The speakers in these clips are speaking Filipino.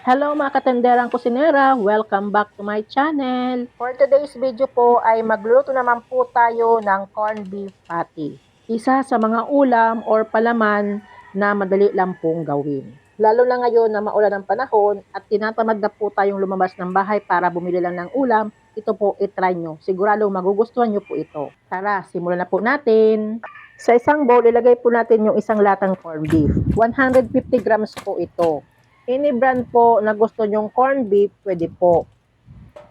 Hello mga katenderang kusinera, welcome back to my channel. For today's video po ay magluto naman po tayo ng corned beef patty. Isa sa mga ulam or palaman na madali lang pong gawin. Lalo na ngayon na maulan ang panahon at tinatamad na po tayong lumabas ng bahay para bumili lang ng ulam, ito po itry nyo. Siguradong magugustuhan nyo po ito. Tara, simulan na po natin. Sa isang bowl, ilagay po natin yung isang latang corned beef. 150 grams po ito. Any brand po na gusto nyong corned beef, pwede po.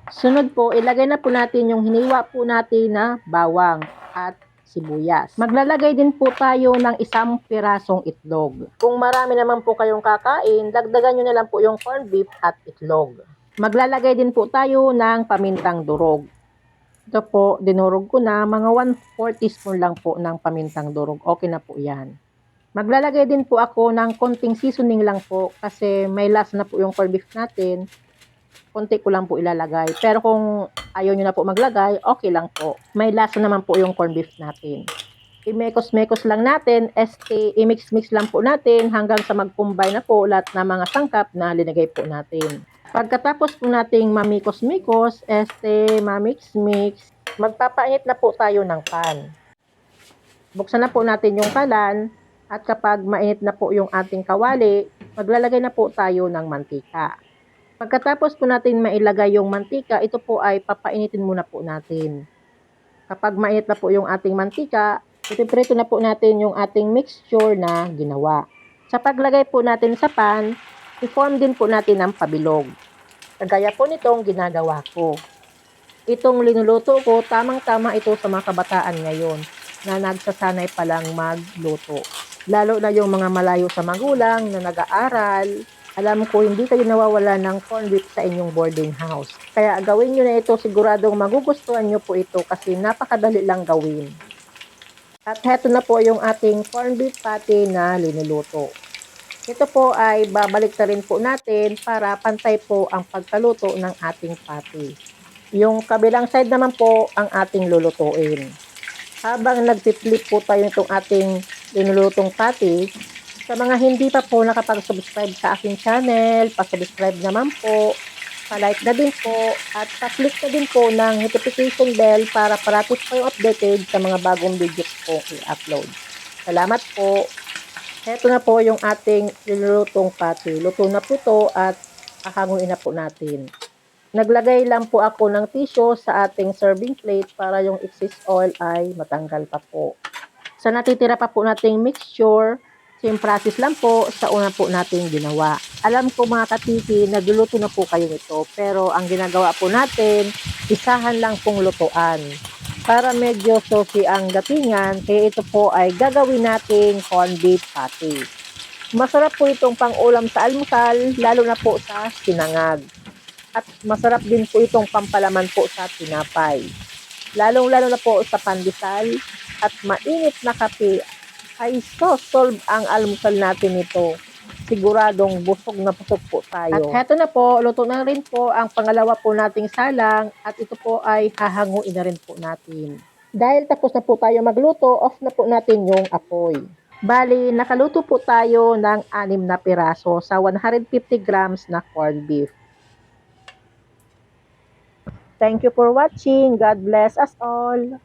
Sunod po, ilagay na po natin yung hiniwa po natin na bawang at sibuyas. Maglalagay din po tayo ng isang pirasong itlog. Kung marami naman po kayong kakain, dagdagan nyo na lang po yung corned beef at itlog. Maglalagay din po tayo ng pamintang durog. Ito po, dinurog ko na mga 1/4 teaspoon lang po ng pamintang durog. Okay na po yan. Maglalagay din po ako ng konting seasoning lang po kasi may lasa na po yung corned beef natin. Konti ko lang po ilalagay. Pero kung ayaw nyo na po maglagay, okay lang po. May lasa naman po yung corned beef natin. I-mekos-mekos lang natin, i-mix-mix lang po natin hanggang sa mag-combine na po lahat ng mga sangkap na linagay po natin. Pagkatapos po nating mamikos-mikos, mamix-mix, magpapainit na po tayo ng pan. Buksan na po natin yung kalan at kapag mainit na po yung ating kawali, maglalagay na po tayo ng mantika. Pagkatapos po natin mailagay yung mantika, ito po ay papainitin muna po natin. Kapag mainit na po yung ating mantika, ipiprito na po natin yung ating mixture na ginawa. Sa paglagay po natin sa pan, i-form din po natin ang pabilog. Kagaya po nitong ginagawa ko. Itong linuluto ko, tamang-tama ito sa mga kabataan ngayon na nagsasanay palang magluto. Lalo na yung mga malayo sa magulang na nag-aaral. Alam ko, hindi kayo nawawala ng corned beef sa inyong boarding house. Kaya gawin nyo na ito, siguradong magugustuhan nyo po ito kasi napakadali lang gawin. At heto na po yung ating corned beef patty na linuluto. Ito po ay babalik na rin po natin para pantay po ang pagkaluto ng ating patty. Yung kabilang side naman po ang ating lulutuin. Habang nagtitip po tayo itong ating linulutong patty, sa mga hindi pa po nakapag-subscribe sa aking channel, pa-subscribe naman po, pa-like na din po, at pa-click na din po ng notification bell para parating po yung updated sa mga bagong videos po i-upload. Salamat po. Ito na po yung ating linulutong patty. Luto na po ito at hahanguin na po natin. Naglagay lang po ako ng tissue sa ating serving plate para yung excess oil ay matanggal pa po. Sa natitira pa po nating mixture, same process lang po sa una po nating ginawa. Alam ko mga katiki, nagluluto na po kayo nito, pero ang ginagawa po natin, isahan lang pong lutuan. Para medyo saucy ang datingan, kaya ito po ay gagawin nating corned beef patty. Masarap po itong pang-ulam sa almusal, lalo na po sa sinangag. At masarap din po itong pampalaman po sa tinapay. Lalong-lalo na po sa pandesal at mainit na kape ay solve ang almusal natin nito. Siguradong busog na busog po tayo. At heto na po, luto na rin po ang pangalawa po nating salang at ito po ay hahanguin na rin po natin. Dahil tapos na po tayo magluto, off na po natin yung apoy. Bali, nakaluto po tayo ng 6 na piraso sa 150 grams na corned beef. Thank you for watching. God bless us all.